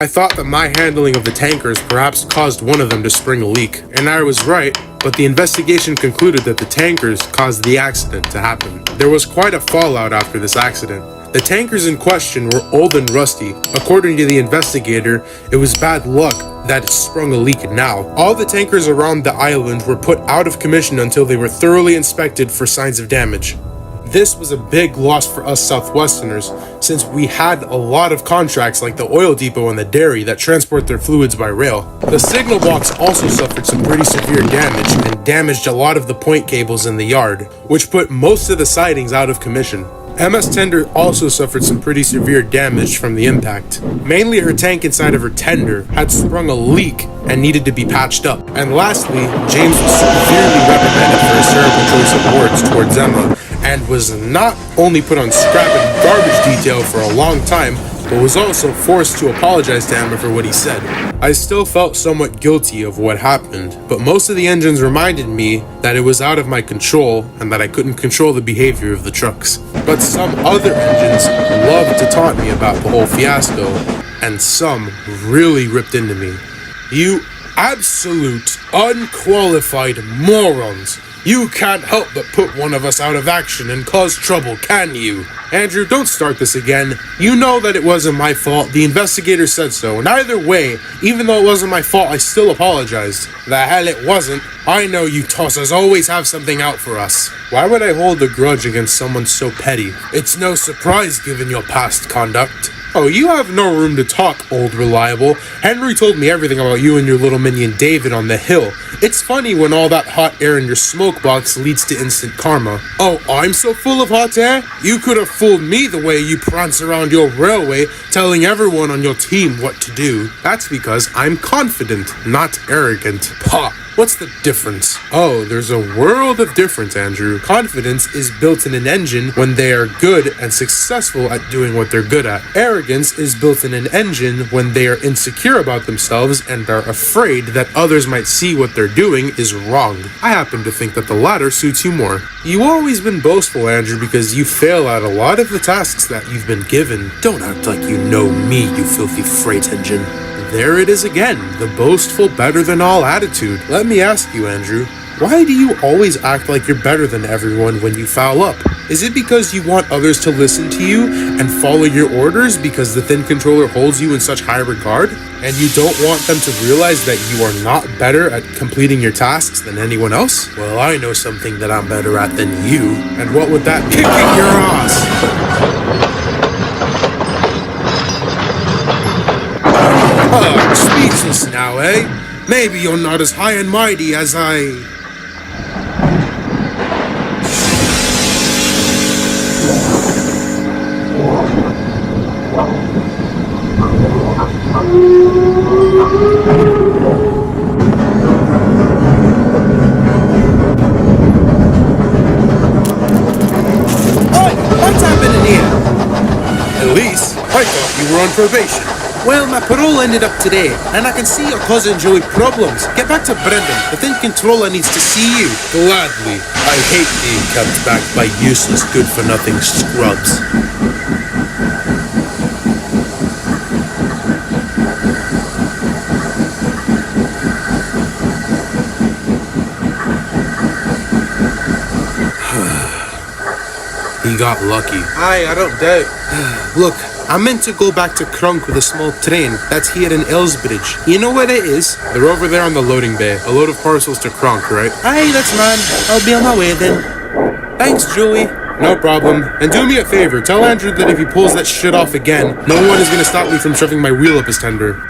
I thought that my handling of the tankers perhaps caused one of them to spring a leak, and I was right, but the investigation concluded that the tankers caused the accident to happen. There was quite a fallout after this accident. The tankers in question were old and rusty. According to the investigator, it was bad luck that it sprung a leak now. All the tankers around the island were put out of commission until they were thoroughly inspected for signs of damage. This was a big loss for us Southwesterners, since we had a lot of contracts like the oil depot and the dairy that transport their fluids by rail. The signal box also suffered some pretty severe damage and damaged a lot of the point cables in the yard, which put most of the sidings out of commission. MS Tender also suffered some pretty severe damage from the impact. Mainly her tank inside of her tender had sprung a leak and needed to be patched up. And lastly, James was severely reprimanded for his terrible choice of words towards Emma, and was not only put on scrap and garbage detail for a long time, but was also forced to apologize to Emma for what he said. I still felt somewhat guilty of what happened, but most of the engines reminded me that it was out of my control and that I couldn't control the behavior of the trucks. But some other engines loved to taunt me about the whole fiasco, and some really ripped into me. You absolute, unqualified morons! You can't help but put one of us out of action and cause trouble, can you? Andrew, don't start this again. You know that it wasn't my fault. The investigator said so. And either way, even though it wasn't my fault, I still apologized. The hell it wasn't. I know you tossers always have something out for us. Why would I hold a grudge against someone so petty? It's no surprise given your past conduct. Oh, you have no room to talk, old reliable. Henry told me everything about you and your little minion David on the hill. It's funny when all that hot air in your smoke box leads to instant karma. Oh, I'm so full of hot air? You could have fooled me the way you prance around your railway telling everyone on your team what to do. That's because I'm confident, not arrogant. Ha! What's the difference? Oh, there's a world of difference, Andrew. Confidence is built in an engine when they are good and successful at doing what they're good at. Arrogance is built in an engine when they are insecure about themselves and are afraid that others might see what they're doing is wrong. I happen to think that the latter suits you more. You've always been boastful, Andrew, because you fail at a lot of the tasks that you've been given. Don't act like you know me, you filthy freight engine. There it is again, the boastful better-than-all attitude. Let me ask you, Andrew, why do you always act like you're better than everyone when you foul up? Is it because you want others to listen to you and follow your orders because the Thin Controller holds you in such high regard? And you don't want them to realize that you are not better at completing your tasks than anyone else? Well, I know something that I'm better at than you. And what would that be? Kicking your ass! I'm speechless now, eh? Maybe you're not as high and mighty as I... What's happening here? Elise, I thought you were on probation. Well, my parole ended up today, and I can see you're causing Joey problems. Get back to Brendan. The Thin Controller needs to see you. Gladly. I hate being kept back by useless, good-for-nothing scrubs. He got lucky. Aye, I don't doubt. Look, I meant to go back to Crunk with a small train that's here in Elsbridge. You know where it is? They're over there on the loading bay. A load of parcels to Crunk, right? Aye, that's man. I'll be on my way then. Thanks, Julie. No problem. And do me a favor. Tell Andrew that if he pulls that shit off again, no one is gonna stop me from shoving my wheel up his tender.